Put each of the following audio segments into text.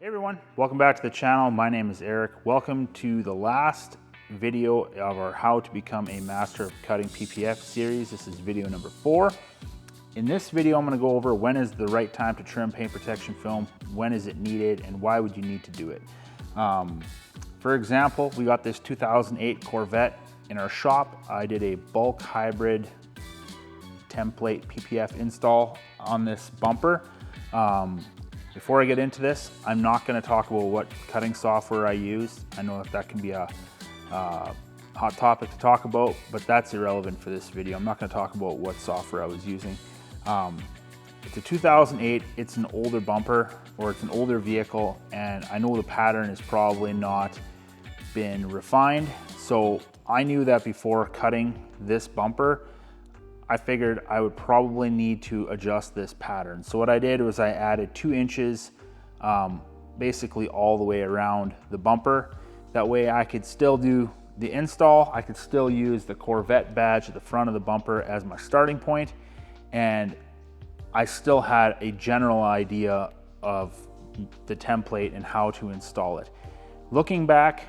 Hey everyone, welcome back to the channel. My name is Eric. Welcome to the last video of our How to Become a Master of Cutting PPF series. This is video number 4. In this video, I'm going to go over when is the right time to trim paint protection film, when is it needed, and why would you need to do it. For example, we got this 2008 Corvette in our shop. I did a bulk hybrid template PPF install on this bumper. Before I get into this, I'm not going to talk about what cutting software I use. I know that can be a hot topic to talk about, but that's irrelevant for this video. I'm not going to talk about what software I was using. It's a 2008, it's an older bumper, or it's an older vehicle, and I know the pattern has probably not been refined. So I knew that before cutting this bumper, I figured I would probably need to adjust this pattern. So what I did was I added 2 inches basically all the way around the bumper. That way I could still do the install. I could still use the Corvette badge at the front of the bumper as my starting point, and I still had a general idea of the template and how to install it. Looking back,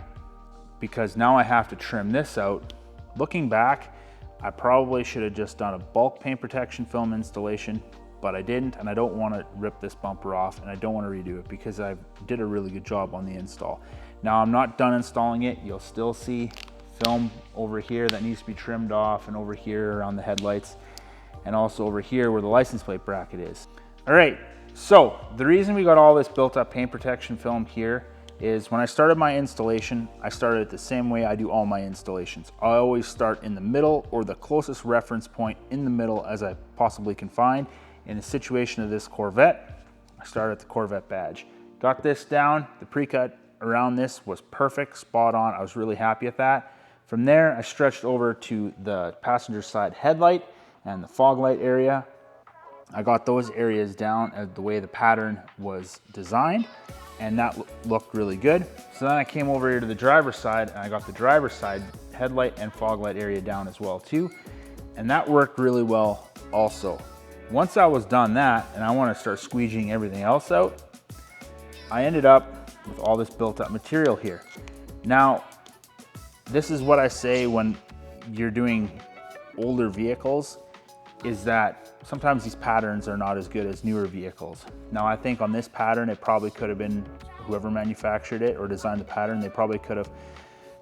because now I have to trim this out, looking back, I probably should have just done a bulk paint protection film installation, but I didn't, and I don't want to rip this bumper off, and I don't want to redo it because I did a really good job on the install. Now I'm not done installing it. You'll still see film over here that needs to be trimmed off, and over here around the headlights, and also over here where the license plate bracket is. All right, so the reason we got all this built up paint protection film here is when I started my installation, I started it the same way I do all my installations. I always start in the middle, or the closest reference point in the middle as I possibly can find. In the situation of this Corvette, I started at the Corvette badge. Got this down, the pre-cut around this was perfect, spot on. I was really happy with that. From there, I stretched over to the passenger side headlight and the fog light area. I got those areas down as the way the pattern was designed, and that looked really good. So then I came over here to the driver's side, and I got the driver's side headlight and fog light area down as well too, and that worked really well also. Once I was done that, and I want to start squeegeeing everything else out, I ended up with all this built up material here. Now, this is what I say when you're doing older vehicles, is that sometimes these patterns are not as good as newer vehicles. Now I think on this pattern, it probably could have been whoever manufactured it or designed the pattern, they probably could have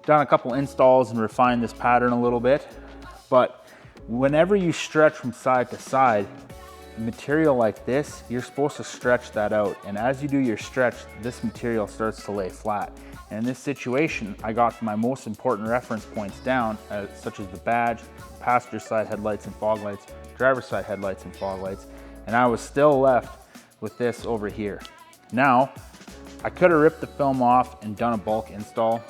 done a couple installs and refined this pattern a little bit. But whenever you stretch from side to side, material like this, you're supposed to stretch that out. And as you do your stretch, this material starts to lay flat. And in this situation, I got my most important reference points down, such as the badge, passenger side headlights and fog lights, driver's side headlights and fog lights, and I was still left with this over here. Now, I could have ripped the film off and done a bulk install.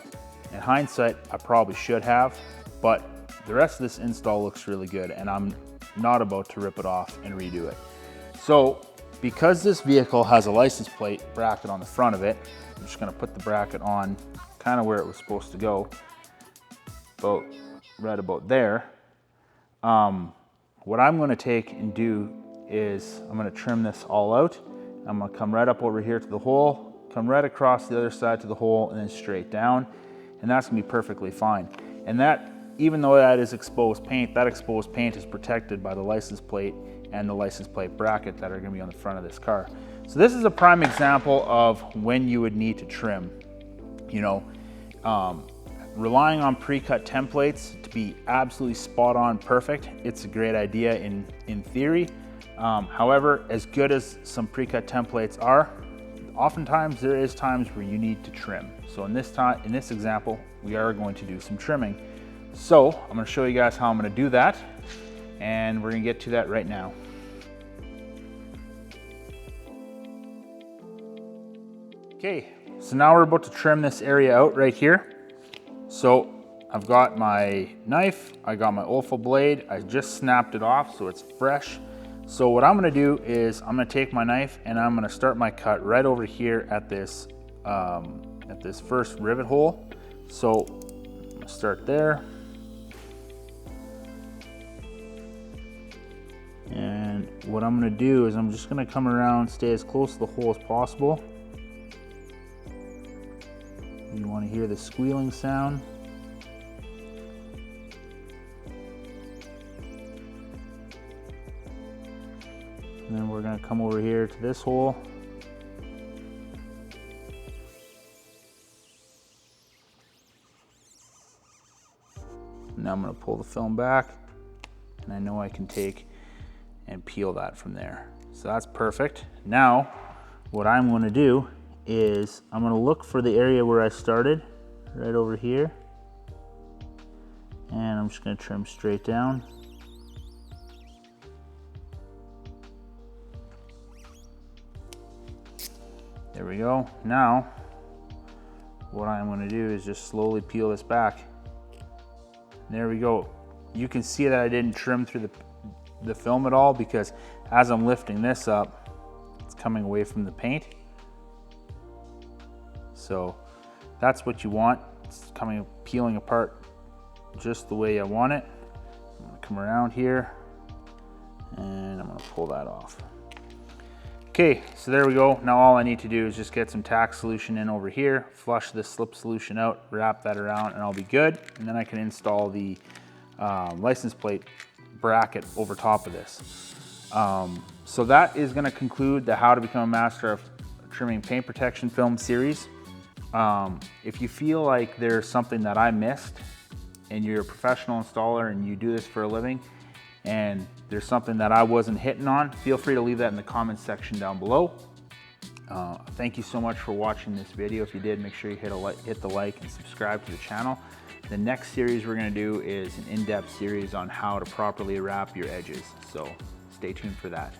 In hindsight, I probably should have, but the rest of this install looks really good, and I'm not about to rip it off and redo it. So, because this vehicle has a license plate bracket on the front of it, I'm just gonna put the bracket on kind of where it was supposed to go, right about there. What I'm gonna take and do is I'm gonna trim this all out. I'm gonna come right up over here to the hole, come right across the other side to the hole, and then straight down. And that's gonna be perfectly fine. And that, even though that is exposed paint, that exposed paint is protected by the license plate and the license plate bracket that are gonna be on the front of this car. So this is a prime example of when you would need to trim. You know, relying on pre-cut templates to be absolutely spot on perfect, it's a great idea in theory. However, as good as some pre-cut templates are, oftentimes there is times where you need to trim. So in this example, we are going to do some trimming. So I'm going to show you guys how I'm going to do that, and we're going to get to that right now. Okay, so now we're about to trim this area out right here. So I've got my knife, I got my Olfa blade, I just snapped it off so it's fresh. So what I'm gonna do is I'm gonna take my knife and I'm gonna start my cut right over here at this first rivet hole. So I'm gonna start there. And what I'm gonna do is I'm just gonna come around, stay as close to the hole as possible. You want to hear the squealing sound. And then we're going to come over here to this hole. Now I'm going to pull the film back, and I know I can take and peel that from there. So that's perfect. Now what I'm going to do is I'm going to look for the area where I started, right over here, and I'm just going to trim straight down. There we go. Now what I'm going to do is just slowly peel this back. There we go. You can see that I didn't trim through the film at all, because as I'm lifting this up, it's coming away from the paint. So that's what you want. It's peeling apart just the way I want it. I'm gonna come around here and I'm gonna pull that off. Okay, so there we go. Now all I need to do is just get some tack solution in over here, flush this slip solution out, wrap that around, and I'll be good. And then I can install the license plate bracket over top of this. So that is going to conclude the How to Become a Master of Trimming Paint Protection film series. If you feel like there's something that I missed and you're a professional installer and you do this for a living, and there's something that I wasn't hitting on, feel free to leave that in the comments section down below. Thank you so much for watching this video. If you did, make sure you hit the like and subscribe to the channel. The next series we're going to do is an in-depth series on how to properly wrap your edges. So stay tuned for that.